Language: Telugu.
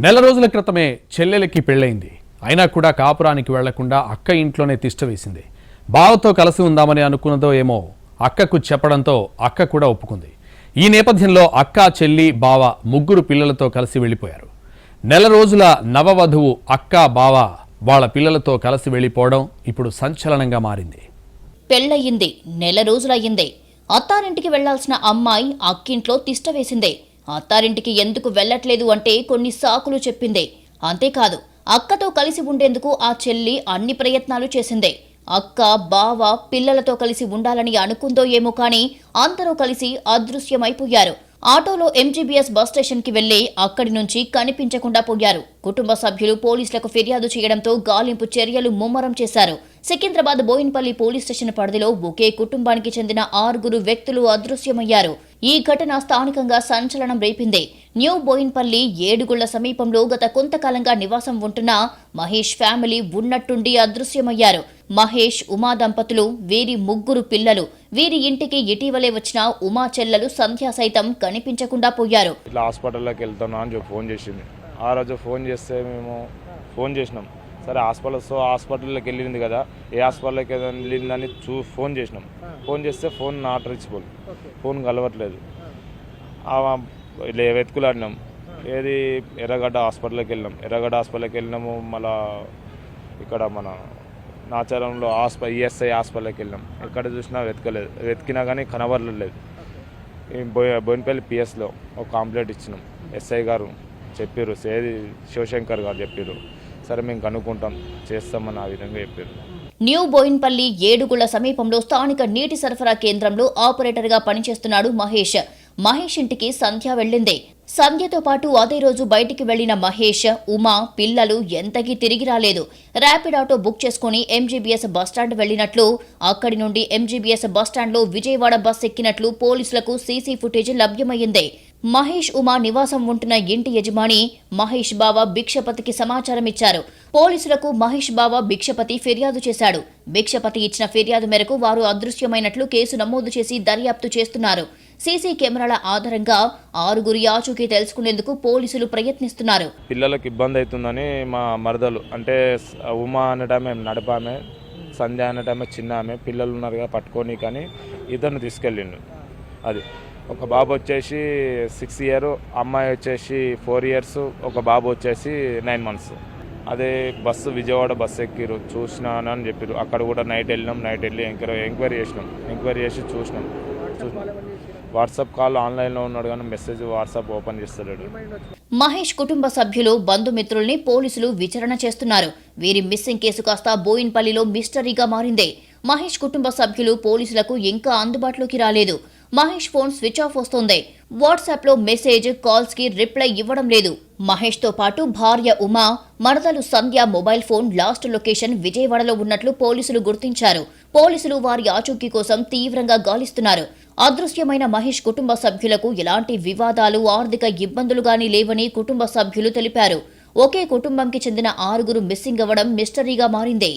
నెల రోజుల క్రితమే చెల్లెలకి పెళ్ళైంది. అయినా కూడా కాపురానికి వెళ్లకుండా అక్క ఇంట్లోనే తిష్టవేసింది. బావతో కలిసి ఉందామని అనుకున్నదో ఏమో అక్కకు చెప్పడంతో అక్క కూడా ఒప్పుకుంది. ఈ నేపథ్యంలో అక్క, చెల్లి, బావ ముగ్గురు పిల్లలతో కలిసి వెళ్లిపోయారు. నెల రోజుల నవవధువు అక్క, బావ వాళ్ళ పిల్లలతో కలిసి వెళ్లిపోవడం ఇప్పుడు సంచలనంగా మారింది. పెళ్ళయింది, నెల రోజులయ్యింది. అత్తారింటికి వెళ్లాల్సిన అమ్మాయి అక్కింట్లో తిష్టవేసింది. అత్తారింటికి ఎందుకు వెళ్లట్లేదు అంటే కొన్ని సాకులు చెప్పింది. అంతేకాదు, అక్కతో కలిసి ఉండేందుకు ఆ చెల్లి అన్ని ప్రయత్నాలు చేసింది. అక్క, బావ పిల్లలతో కలిసి ఉండాలని అనుకుందో ఏమో కానీ అందరూ కలిసి అదృశ్యమైపోయారు. ఆటోలో ఎంజీబీఎస్ బస్ స్టేషన్ కి వెళ్లి అక్కడి నుంచి కనిపించకుండా పోయారు. కుటుంబ సభ్యులు పోలీసులకు ఫిర్యాదు చేయడంతో గాలింపు చర్యలు ముమ్మరం చేశారు. సికింద్రాబాద్ బోయిన్పల్లి పోలీస్ స్టేషన్ పరిధిలో ఒకే కుటుంబానికి చెందిన 6 వ్యక్తులు అదృశ్యమయ్యారు. ఈ ఘటన స్థానికంగా సంచలనం రేపింది. న్యూ బోయిన్పల్లి ఏడుగుళ్ల సమీపంలో గత కొంతకాలంగా నివాసం ఉంటున్న మహేష్ ఫ్యామిలీ ఉన్నట్టుండి అదృశ్యమయ్యారు. మహేష్, ఉమా దంపతులు, వీరి 3 పిల్లలు. వీరి ఇంటికి ఇటీవలే వచ్చిన ఉమా చెల్లెలు సంధ్య సైతం కనిపించకుండా పోయారు. ఇట్లా హాస్పిటల్లోకి వెళ్తున్నా అని చెప్పి ఫోన్ చేసింది. ఆ రోజు ఫోన్ చేస్తే మేము ఫోన్ చేసినాం. సరే హాస్పిటల్లోకి వెళ్ళింది కదా, ఏ హాస్పిటల్లోకి వెళ్ళిందని ఫోన్ చేసినాం. ఫోన్ చేస్తే ఫోన్ నాట్ రీచబుల్, ఫోన్ కలవట్లేదు. వెతుకులాడినాం. ఏది ఎర్రగడ్డ హాస్పిటల్లోకి వెళ్ళినాము. మళ్ళా ఇక్కడ మన నాచారంలో ఈఎస్ఐ హాస్పిటల్లోకి వెళ్ళినాం. ఎక్కడ చూసినా వెతికినా కానీ కనబడలేదు. బోయినపల్లి పిఎస్లో ఒక కంప్లైంట్ ఇచ్చినాం. ఎస్ఐ గారు చెప్పారు, ఏది శివశంకర్ గారు చెప్పారు, సరే మేము కనుక్కుంటాం, చేస్తామని ఆ విధంగా చెప్పారు. న్యూ బోయిన్పల్లి ఏడుగుళ్ల సమీపంలో స్థానిక నీటి సరఫరా కేంద్రంలో ఆపరేటర్గా పనిచేస్తున్నాడు మహేష్. మహేష్ ఇంటికి సంధ్య వెళ్ళింది. సంధ్యతో పాటు అదే రోజు బయటికి వెళ్లిన మహేష్, ఉమా పిల్లలు ఎంతకీ తిరిగి రాలేదు. ర్యాపిడ్ ఆటో బుక్ చేసుకుని ఎంజీబీఎస్ బస్టాండ్ వెళ్లినట్లు, అక్కడి నుండి ఎంజీబీఎస్ బస్టాండ్లో విజయవాడ బస్ ఎక్కినట్లు పోలీసులకు సీసీ ఫుటేజ్ లభ్యమైంది. మహేష్, ఉమా నివాసం ఉంటున్న ఇంటి యజమాని మహేష్ బావ భిక్షపతికి సమాచారం ఇచ్చారు. పోలీసులకు మహేష్ బావ భిక్షపతి ఫిర్యాదు చేశాడు. భిక్షపతి ఇచ్చిన ఫిర్యాదు మేరకు వారు అదృశ్యమైనట్లు కేసు నమోదు చేసి దర్యాప్తు చేస్తున్నారు. సీసీ కెమెరాల ఆధారంగా 6 ఆచూకీ తెలుసుకునేందుకు పోలీసులు ప్రయత్నిస్తున్నారు. పిల్లలకు ఇబ్బంది అవుతుందని మా మరదలు, అంటే ఉమా అనటమే నడపామే, సంధ్య అనటమే చిన్న ఆమె, పిల్లలు ఉన్నారుగా పట్టుకొని, కానీ ఇద్దరిని తీసుకెళ్ళిండు. అది ఒక బాబు వచ్చేసి 6 years, అమ్మాయి వచ్చేసి 4 years, ఒక బాబు వచ్చేసి 9 months. అదే బస్సు విజయవాడ బస్సు ఎక్కిరు, చూసినాను అని చెప్పారు. అక్కడ కూడా నైట్ వెళ్ళి ఎంక్వైరీ చేసి చూసినాం. వాట్సాప్ కాల్ ఆన్లైన్లో ఉన్నాడు కానీ మెసేజ్ వాట్సాప్ ఓపెన్ చేస్తలేడు. మహేష్ కుటుంబ సభ్యులు, బంధుమిత్రుల్ని పోలీసులు విచారణ చేస్తున్నారు. వీరి మిస్సింగ్ కేసు కాస్త బోయిన్పల్లిలో మిస్టరీగా మారింది. మహేష్ కుటుంబ సభ్యులు పోలీసులకు ఇంకా అందుబాటులోకి రాలేదు. మహేష్ ఫోన్ స్విచ్ ఆఫ్ వస్తోంది. వాట్సాప్ లో మెసేజ్, కాల్స్ కి రిప్లై ఇవ్వడం లేదు. మహేష్ తో పాటు భార్య ఉమా, మరదలు సంధ్య మొబైల్ ఫోన్ లాస్ట్ లొకేషన్ విజయవాడలో ఉన్నట్లు పోలీసులు గుర్తించారు. పోలీసులు వారి ఆచూకీ కోసం తీవ్రంగా గాలిస్తున్నారు. అదృశ్యమైన మహేష్ కుటుంబ సభ్యులకు ఎలాంటి వివాదాలు, ఆర్థిక ఇబ్బందులు గానీ లేవని కుటుంబ సభ్యులు తెలిపారు. ఒకే కుటుంబంకి చెందిన 6 మిస్సింగ్ అవ్వడం మిస్టరీగా మారింది.